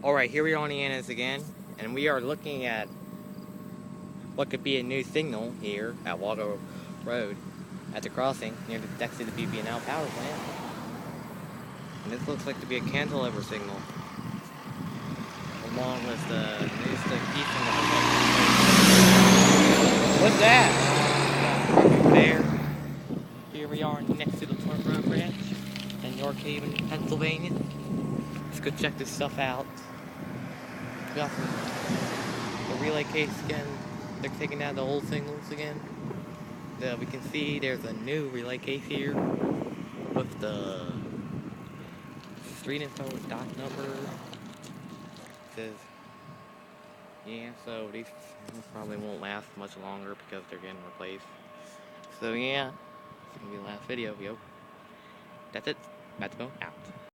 Alright, here we are on the antennas again, and we are looking at what could be a new signal here at Wago Road at the crossing near the next to the BB&L power plant. And this looks like to be a cantilever signal, along with the new piecing of the What's that? There. Here we are next to the Port Road Branch in York Haven, Pennsylvania. Let's go check this stuff out. Got the relay case again. They're taking out the old signals again. We can see there's a new relay case here with the street info with dock number. It says, yeah, so these probably won't last much longer because they're getting replaced. So yeah, it's gonna be the last video, yo. That's it. About to go out.